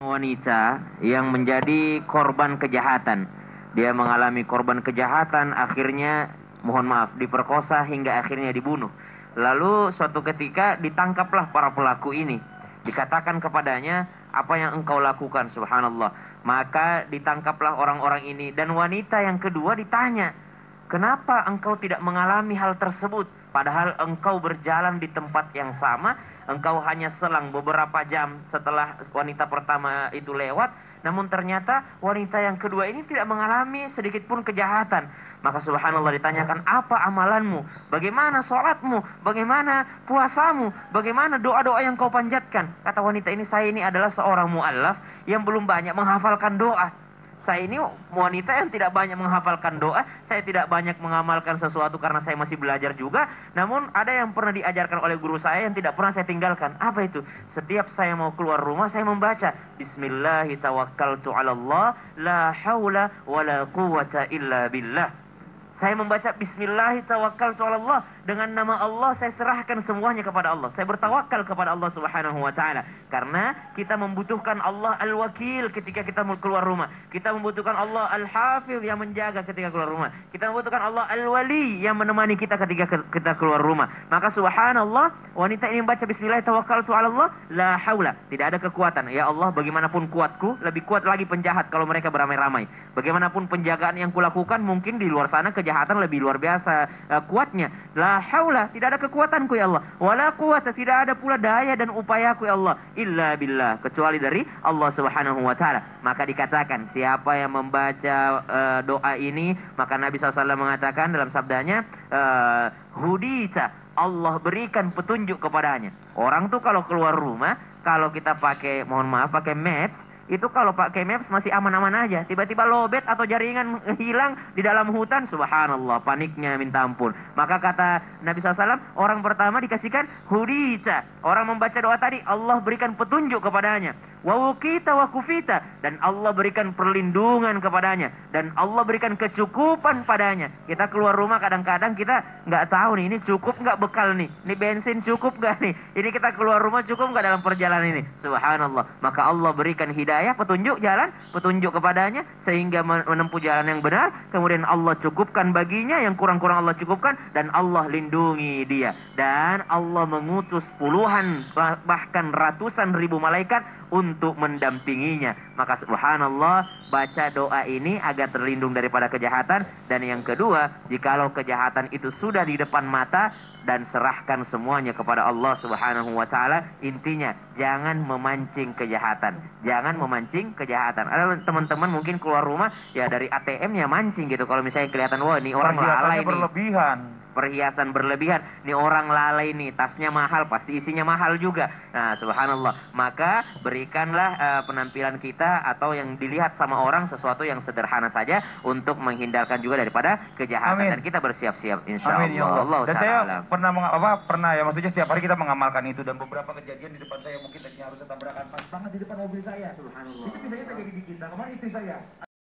Wanita yang menjadi korban kejahatan. Dia mengalami korban kejahatan, akhirnya mohon maaf diperkosa hingga akhirnya dibunuh. Lalu suatu ketika ditangkaplah para pelaku ini. Dikatakan kepadanya, apa yang engkau lakukan? Subhanallah. Maka ditangkaplah orang-orang ini. Dan wanita yang kedua ditanya, kenapa engkau tidak mengalami hal tersebut? Padahal engkau berjalan di tempat yang sama, engkau hanya selang beberapa jam setelah wanita pertama itu lewat, namun ternyata wanita yang kedua ini tidak mengalami sedikit pun kejahatan. Maka subhanallah ditanyakan, apa amalanmu? Bagaimana sholatmu? Bagaimana puasamu? Bagaimana doa-doa yang kau panjatkan? Kata wanita ini, saya ini adalah seorang mu'allaf yang belum banyak menghafalkan doa. Saya ini wanita yang tidak banyak menghafalkan doa, saya tidak banyak mengamalkan sesuatu karena saya masih belajar juga. Namun ada yang pernah diajarkan oleh guru saya yang tidak pernah saya tinggalkan. Apa itu? Setiap saya mau keluar rumah, saya membaca Bismillahirrahmanirrahim, la haula wa la quwata illa billah. Saya membaca Bismillahirrahmanirrahim, dengan nama Allah saya serahkan semuanya kepada Allah. Saya bertawakal kepada Allah Subhanahu wa taala. Karena kita membutuhkan Allah Al-Wakil ketika kita mau keluar rumah. Kita membutuhkan Allah Al-Hafiz yang menjaga ketika keluar rumah. Kita membutuhkan Allah Al-Wali yang menemani kita ketika kita keluar rumah. Maka subhanallah, wanita ini membaca Bismillahirrahmanirrahim, la haula, tidak ada kekuatan. Ya Allah, bagaimanapun kuatku, lebih kuat lagi penjahat kalau mereka beramai-ramai. Bagaimanapun penjagaan yang kulakukan, mungkin di luar sana kejahatan lebih luar biasa kuatnya. La haula, tidak ada kekuatanku ya Allah. Wala quwata, tidak ada pula daya dan upayaku ya Allah. Illa billah, kecuali dari Allah Subhanahu wa taala. Maka dikatakan, siapa yang membaca doa ini, maka Nabi SAW mengatakan dalam sabdanya, hudita, Allah berikan petunjuk kepadanya. Orang tuh kalau keluar rumah, kalau kita pakai, mohon maaf, pakai maps, itu kalau pakai maps masih aman-aman aja. Tiba-tiba lobet atau jaringan hilang di dalam hutan, subhanallah, paniknya minta ampun. Maka kata Nabi SAW, orang pertama dikasihkan hudita. Orang membaca doa tadi, Allah berikan petunjuk kepadanya. Wa wukita wa kufita, dan Allah berikan perlindungan kepadanya, dan Allah berikan kecukupan padanya. Kita keluar rumah kadang-kadang kita nggak tahu nih, ini cukup nggak bekal nih, ini bensin cukup nggak nih, ini kita keluar rumah cukup nggak dalam perjalanan ini. Subhanallah. Maka Allah berikan hidayah, petunjuk jalan, petunjuk kepadanya sehingga menempuh jalan yang benar. Kemudian Allah cukupkan baginya, yang kurang-kurang Allah cukupkan, dan Allah lindungi dia. Dan Allah mengutus puluhan bahkan ratusan ribu malaikat untuk mendampinginya. Maka subhanallah, baca doa ini agar terlindung daripada kejahatan. Dan yang kedua, jikalau kejahatan itu sudah di depan mata, dan serahkan semuanya kepada Allah Subhanahu wa taala. Intinya, jangan memancing kejahatan. Jangan memancing kejahatan. Ada teman-teman mungkin keluar rumah ya dari ATM-nya mancing gitu. Kalau misalnya kelihatan, wah ini orang lalai nih. Berlebihan. Perhiasan berlebihan, ini orang lalai nih, tasnya mahal, pasti isinya mahal juga. Nah subhanallah, maka berikanlah penampilan kita atau yang dilihat sama orang sesuatu yang sederhana saja untuk menghindarkan juga daripada kejahatan. Amin. Dan kita bersiap-siap insya Allah. Ya Allah. Dan saya pernah ya, maksudnya setiap hari kita mengamalkan itu, dan beberapa kejadian di depan saya mungkin tadinya harus tabrakan pas banget di depan mobil saya. Subhanallah. Itu biasanya terjadi di kita. Kemarin istri saya